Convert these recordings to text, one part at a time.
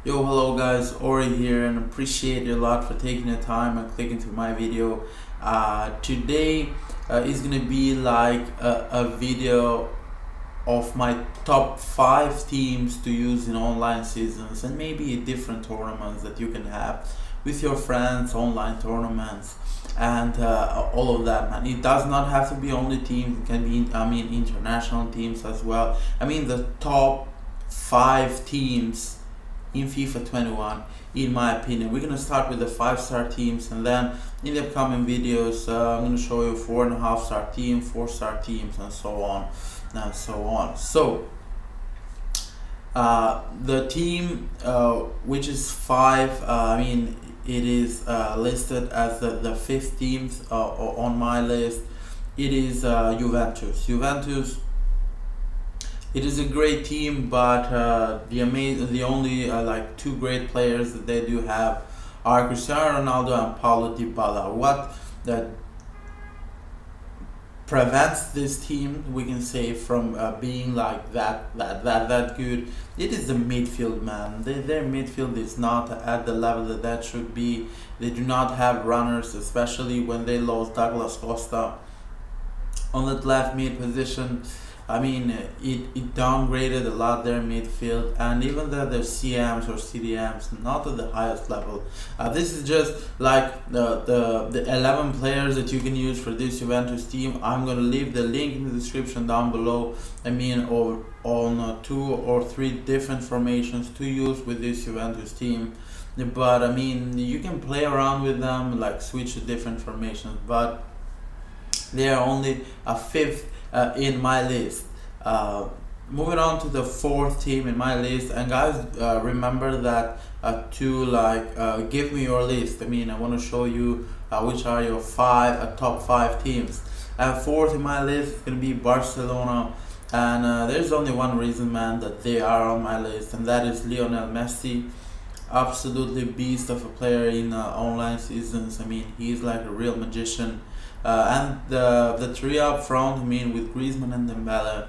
Yo, hello guys, Ori here, and appreciate you a lot for taking the time and clicking to my video. Today is gonna be like a video of my top 5 teams to use in online seasons and maybe different tournaments that you can have with your friends, online tournaments, and all of that, man. It does not have to be only teams, it can be, international teams as well. The top 5 teams in FIFA 21, in my opinion. We're gonna start with the 5-star teams, and then in the upcoming videos I'm gonna show you 4.5-star team, 4-star teams, and so on and so on. So the team which is 5, it is listed as the 5th team on my list. It is Juventus. It is a great team, but the only like 2 great players that they do have are Cristiano Ronaldo and Paulo Dybala. What prevents this team, we can say, from being like that good? It is the midfield, man. Their midfield is not at the level that should be. They do not have runners, especially when they lost Douglas Costa on that left mid position. It downgraded a lot their midfield, and even though their CMs or CDMs not at the highest level. This is just like the 11 players that you can use for this Juventus team. I'm gonna leave the link in the description down below. Or on 2 or 3 different formations to use with this Juventus team. But you can play around with them, like switch to different formations, but they are only a 5th in my list. Moving on to the 4th team in my list, and guys, remember that to give me your list. I want to show you which are your top 5 teams. 4th in my list is gonna be Barcelona, and there's only one reason, man, that they are on my list, and that is Lionel Messi. Absolutely beast of a player in online seasons. He's like a real magician. And the 3 up front, with Griezmann and Dembele,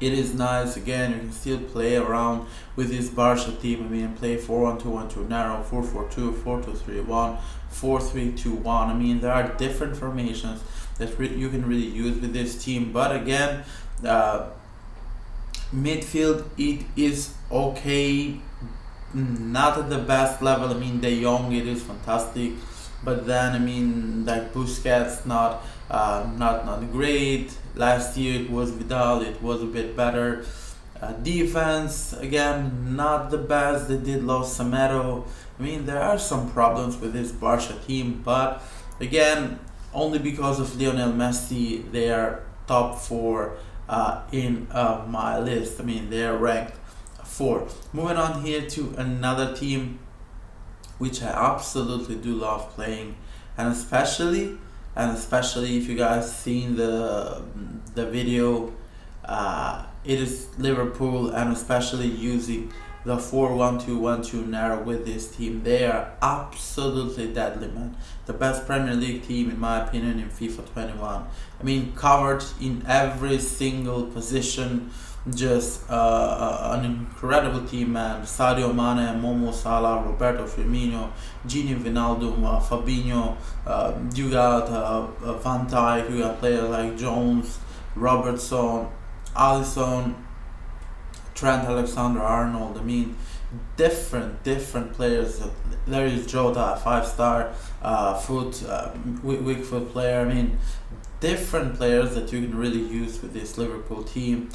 it is nice. Again, you can still play around with this Barca team. Play 4-1-2-1-2 narrow, 4-4-2, 4-2-3-1, 4-3-2-1. There are different formations that you can really use with this team. But again, midfield, it is okay, not at the best level. De Jong, it is fantastic. But then, like Busquets, not great. Last year it was Vidal, it was a bit better. Defense, again, not the best. They did lose Semedo. There are some problems with this Barca team, but again, only because of Lionel Messi, they are top 4 in my list. They are ranked 4. Moving on here to another team which I absolutely do love playing, and especially if you guys seen the video, it is Liverpool, and especially using the 4-1-2-1-2 narrow with this team. They are absolutely deadly, man. The best Premier League team, in my opinion, in FIFA 21. Covered in every single position. Just an incredible team, man. Sadio Mane, Momo Salah, Roberto Firmino, Gini Wijnaldum, Fabinho. You got Van Dijk. You got players like Jones, Robertson, Alisson, Trent Alexander-Arnold. Different players. There is Jota, 5-star weak foot player. Different players that you can really use with this Liverpool team.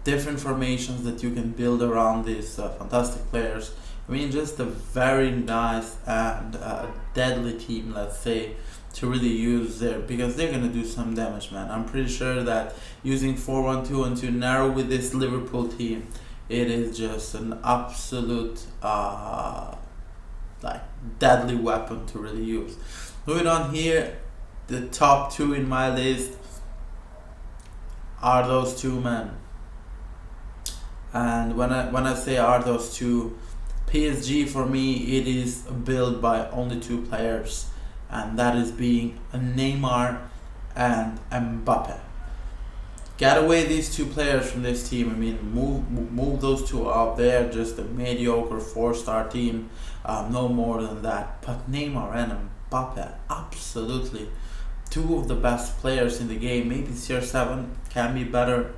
Different formations that you can build around these fantastic players. Just a very nice and deadly team, let's say, to really use there, because they're gonna do some damage, man. I'm pretty sure that using 4-1-2-1-2 narrow with this Liverpool team, it is just an absolute deadly weapon to really use. Moving on here, the top 2 in my list are those 2, men. And when I say are those 2, PSG for me, it is built by only 2 players, and that is being Neymar and Mbappe. Get away these two players from this team. I mean, move those two out there. Just a mediocre 4-star team, no more than that. But Neymar and Mbappe, absolutely two of the best players in the game. Maybe CR7 can be better,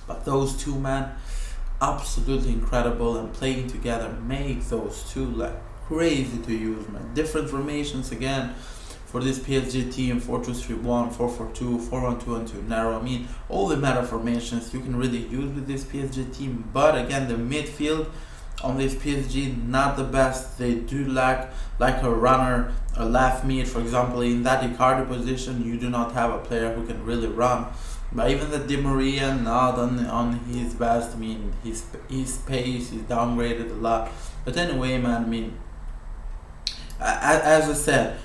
but those two men, absolutely incredible, and playing together make those two like crazy to use, man. Different formations again for this PSG team: 4-2-3-1, 4-4-2, 4-1-2 and 2 narrow. I mean, all the meta formations you can really use with this PSG team. But again, the midfield on this PSG not the best. They do lack like a runner, a left mid, for example. In that Icardi position, you do not have a player who can really run. But even the Di Maria, not on his best. I mean, his pace is downgraded a lot. But anyway, man, I mean, as I said,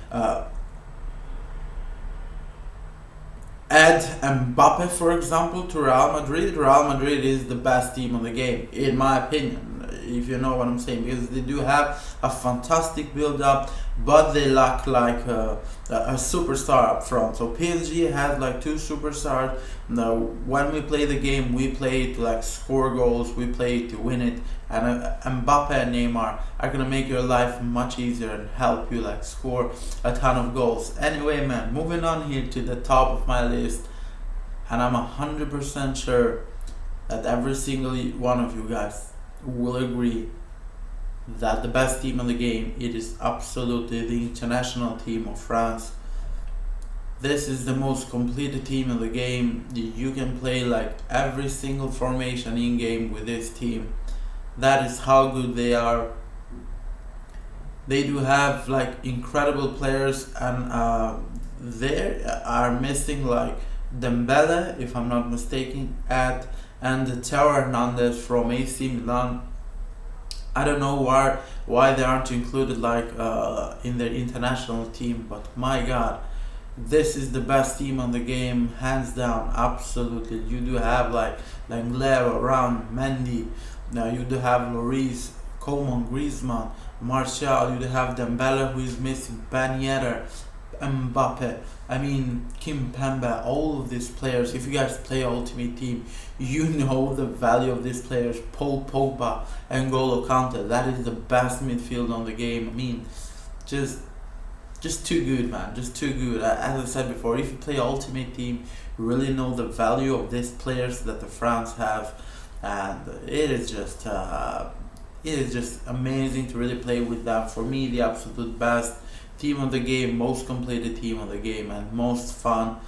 add Mbappe, for example, to Real Madrid. Real Madrid is the best team on the game, in my opinion, if you know what I'm saying, because they do have a fantastic build-up, but they lack like a superstar up front. So PSG has like two superstars. Now, when we play the game, we play to like score goals, we play to win it, and Mbappe and Neymar are gonna make your life much easier and help you like score a ton of goals. Anyway, man, moving on here to the top of my list, and I'm 100% sure that every single one of you guys will agree that the best team in the game, it is absolutely the international team of France. This is the most completed team in the game. You can play like every single formation in game with this team. That is how good they are. They do have like incredible players, and they are missing like Dembele, if I'm not mistaken, and Theo Hernandez from AC Milan. I don't know why they aren't included like in their international team, but my God, this is the best team on the game, hands down, absolutely. You do have like Lenglet, around Mendy, now you do have Lloris, Coman, Griezmann, Martial, you do have Dembele who is missing, Ben Yedder, Mbappe, I mean Kimpembe, all of these players. If you guys play Ultimate Team, you know the value of these players. Paul Pogba and N'Golo Kante, that is the best midfield on the game. I mean, just too good, man, just too good. As I said before, if you play Ultimate Team, you really know the value of these players that the France have, and it is just amazing to really play with them. For me, the absolute best team on the game, most completed team on the game, and most fun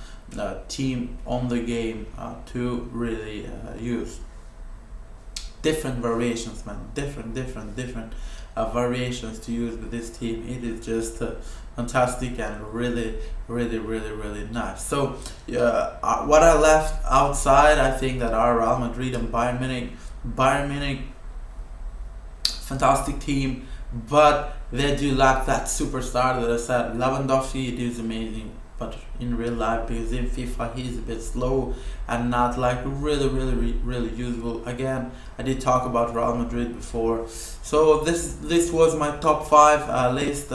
team on the game to really use. Different variations, man, different variations to use with this team. It is just fantastic and really nice. So what I left outside, I think that are Real Madrid and Bayern Munich, fantastic team, but they do lack that superstar that I said. Lewandowski, it is amazing, but in real life, because in FIFA he's a bit slow and not like really useful. Again, I did talk about Real Madrid before. So this was my top 5 list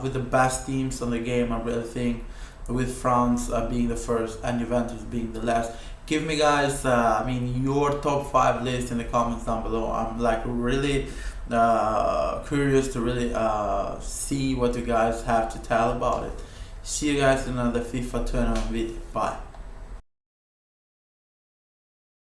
with the best teams on the game. I really think, with France being the first and Juventus being the last. Give me, guys, your top 5 list in the comments down below. I'm like really curious to really see what you guys have to tell about it. See you guys in another FIFA tournament video. Bye.